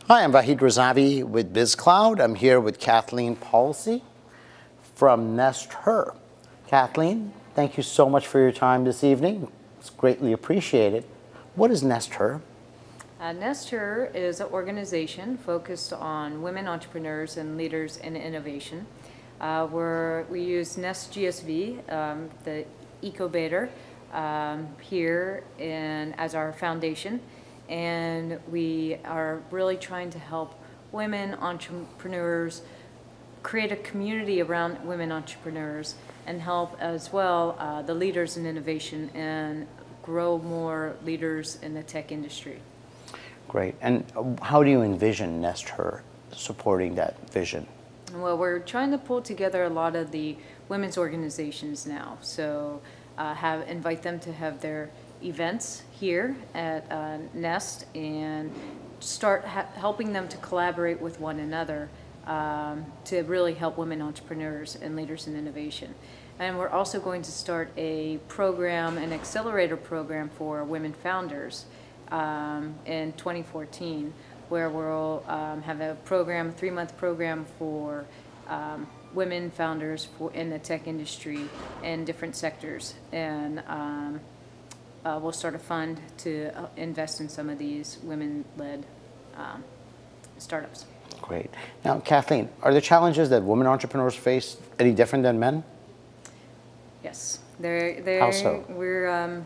Hi, I'm Vahid Razavi with BizCloud. I'm here with Kathleen Policy from NestHer. Kathleen, thank you so much for your time this evening. It's greatly appreciated. What is NestHer? NestHer is an organization focused on women entrepreneurs and leaders in innovation. We use NestGSV, the incubator, here as our foundation. And we are really trying to help women entrepreneurs create a community around women entrepreneurs and help as well the leaders in innovation and grow more leaders in the tech industry. Great. And how do you envision NestHer supporting that vision? Well, we're trying to pull together a lot of the women's organizations now. So invite them to have their events here at Nest and start helping them to collaborate with one another to really help women entrepreneurs and leaders in innovation. And we're also going to start a program, an accelerator program for women founders in 2014, where we'll have a program, a 3-month program for women founders in the tech industry in different sectors. And we'll start a fund to invest in some of these women-led startups. Great. Now, Kathleen, are the challenges that women entrepreneurs face any different than men? Yes. How so?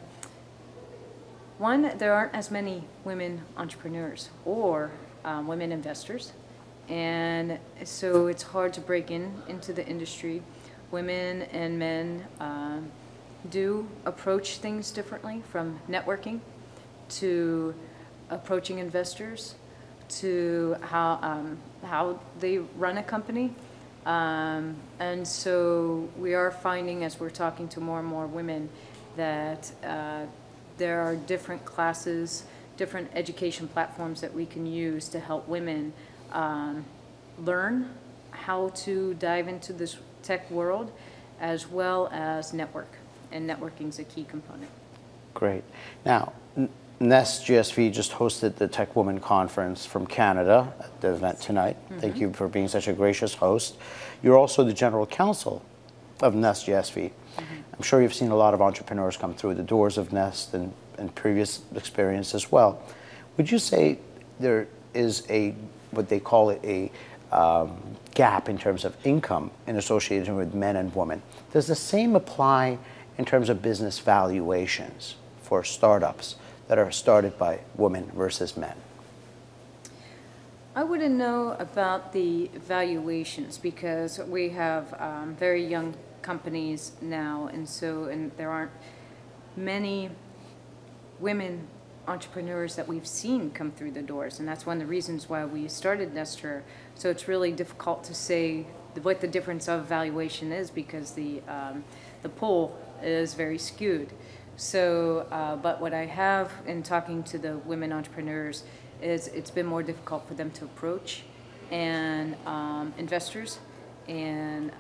One, there aren't as many women entrepreneurs or women investors. And so it's hard to break into the industry. Women and men do approach things differently, from networking to approaching investors to how they run a company. And so we are finding, as we're talking to more and more women, that there are different classes, different education platforms that we can use to help women learn how to dive into this tech world, as well as network. And networking is a key component. Great. Now, NestGSV just hosted the Tech Women Conference from Canada at the event tonight. Mm-hmm. Thank you for being such a gracious host. You're also the General Counsel of NestGSV. Mm-hmm. I'm sure you've seen a lot of entrepreneurs come through the doors of Nest and previous experience as well. Would you say there is what they call it, a gap in terms of income in association with men and women? Does the same apply in terms of business valuations for startups that are started by women versus men? I wouldn't know about the valuations because we have very young companies now, and there aren't many women entrepreneurs that we've seen come through the doors, and that's one of the reasons why we started NestHer. So it's really difficult to say what the difference of valuation is because the pool is very skewed. So, but what I have in talking to the women entrepreneurs is it's been more difficult for them to approach and investors and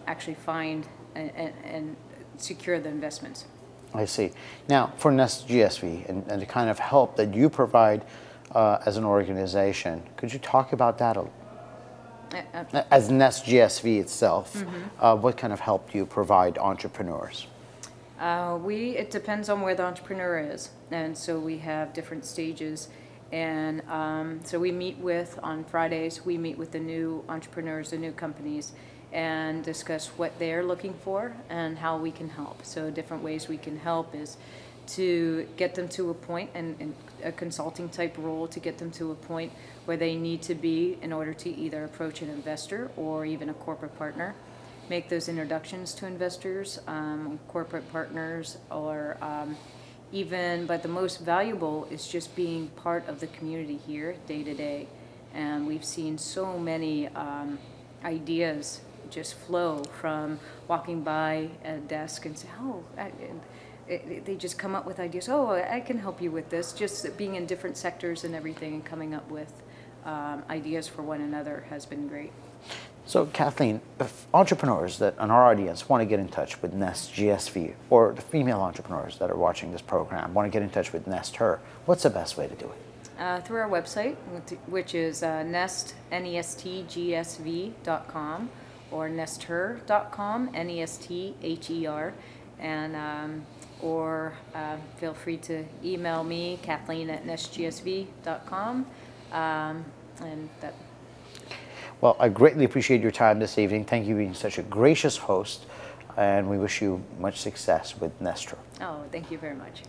actually find and secure the investments. I see. Now, for NestGSV and the kind of help that you provide as an organization, could you talk about that as NestGSV itself? Mm-hmm. What kind of help do you provide entrepreneurs? It depends on where the entrepreneur is, and so we have different stages. And so we meet on Fridays, we meet with the new entrepreneurs, the new companies, and discuss what they're looking for and how we can help. So different ways we can help is to get them to a point, and a consulting type role to get them to a point where they need to be in order to either approach an investor or even a corporate partner. Make those introductions to investors, corporate partners, or but the most valuable is just being part of the community here day to day. And we've seen so many ideas just flow from walking by a desk and say, oh, they just come up with ideas. Oh, I can help you with this. Just being in different sectors and everything and coming up with ideas for one another has been great. So Kathleen, if entrepreneurs that in our audience want to get in touch with NestGSV, or the female entrepreneurs that are watching this program want to get in touch with NestHer, what's the best way to do it? Through our website, which is NestGSV.com or NestHer.com, NestHer, and or feel free to email me, Kathleen at NestGSV.com, and that. Well, I greatly appreciate your time this evening. Thank you for being such a gracious host, and we wish you much success with NestHer. Oh, thank you very much.